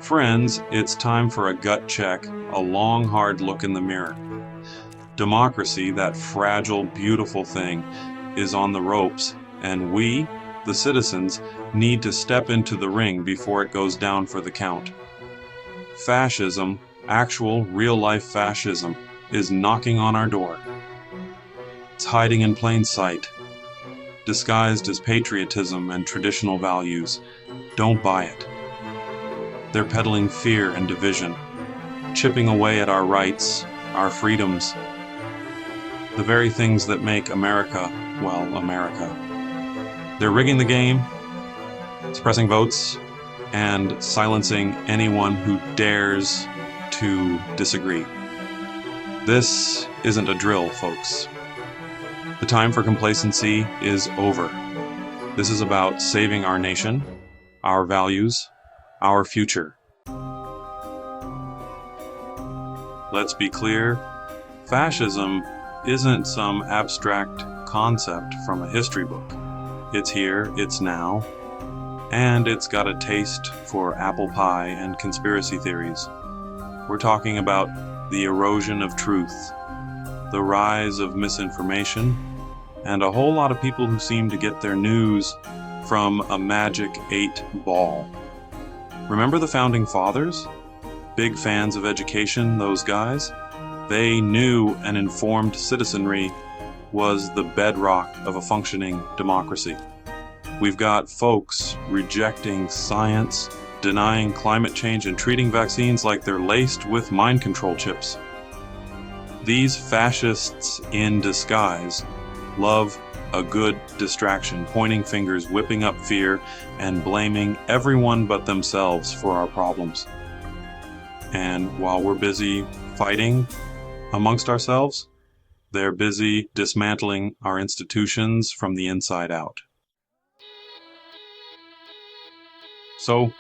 Friends, it's time for a gut check, a long, hard look in the mirror. Democracy, that fragile, beautiful thing, is on the ropes, and we, the citizens, need to step into the ring before it goes down for the count. Fascism, actual, real-life fascism, is knocking on our door. It's hiding in plain sight, disguised as patriotism and traditional values. Don't buy it. They're peddling fear and division, chipping away at our rights, our freedoms, the very things that make America, well, America. They're rigging the game, suppressing votes, and silencing anyone who dares to disagree. This isn't a drill, folks. The time for complacency is over. This is about saving our nation, our values, our future. Let's be clear, fascism isn't some abstract concept from a history book. It's here, it's now, and it's got a taste for apple pie and conspiracy theories. We're talking about the erosion of truth, the rise of misinformation, and a whole lot of people who seem to get their news from a magic 8-ball. Remember the Founding Fathers? Big fans of education, those guys? They knew an informed citizenry was the bedrock of a functioning democracy. We've got folks rejecting science, denying climate change, and treating vaccines like they're laced with mind control chips. These fascists in disguise love a good distraction, pointing fingers, whipping up fear, and blaming everyone but themselves for our problems. And while we're busy fighting amongst ourselves, they're busy dismantling our institutions from the inside out. So,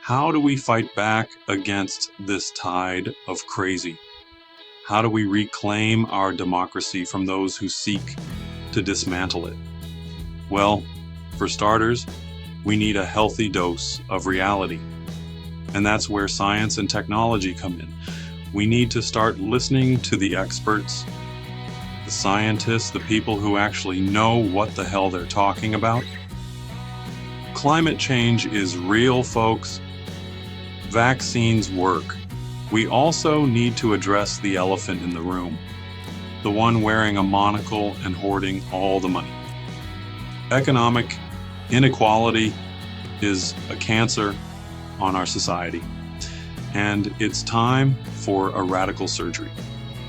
how do we fight back against this tide of crazy? How do we reclaim our democracy from those who seek to dismantle it? Well, for starters, we need a healthy dose of reality. And that's where science and technology come in. We need to start listening to the experts, the scientists, the people who actually know what the hell they're talking about. Climate change is real, folks. Vaccines work. We also need to address the elephant in the room, the one wearing a monocle and hoarding all the money. Economic inequality is a cancer on our society, and it's time for a radical surgery.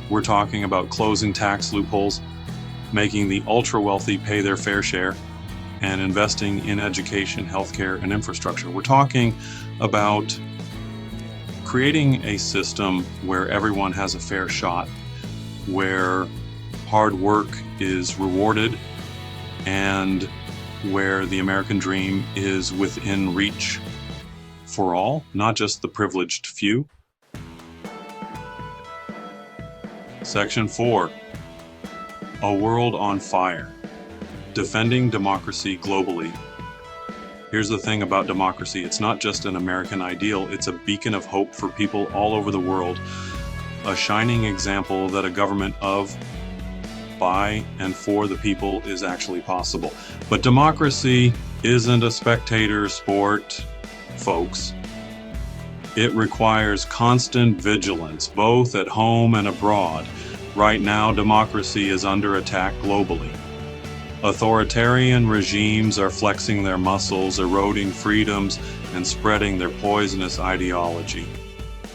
We're talking about closing tax loopholes, making the ultra-wealthy pay their fair share, and investing in education, healthcare, and infrastructure. We're talking about creating a system where everyone has a fair shot, where hard work is rewarded, and where the American dream is within reach for all, not just the privileged few. Section 4, A World on Fire, Defending Democracy Globally. Here's the thing about democracy. It's not just an American ideal, it's a beacon of hope for people all over the world. A shining example that a government of, by, and for the people is actually possible. But democracy isn't a spectator sport, folks. It requires constant vigilance, both at home and abroad. Right now, democracy is under attack globally. Authoritarian regimes are flexing their muscles, eroding freedoms, and spreading their poisonous ideology.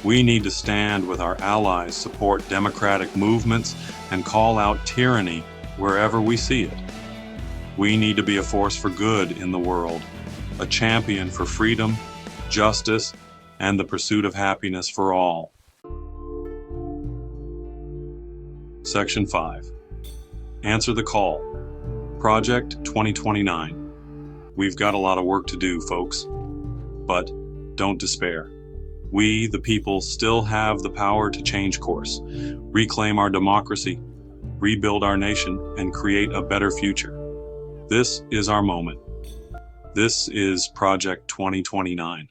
We need to stand with our allies, support democratic movements, and call out tyranny wherever we see it. We need to be a force for good in the world, a champion for freedom, justice, and the pursuit of happiness for all. Section 5. Answer the call. Project 2029. We've got a lot of work to do, folks. But don't despair. We, the people, still have the power to change course, reclaim our democracy, rebuild our nation, and create a better future. This is our moment. This is Project 2029.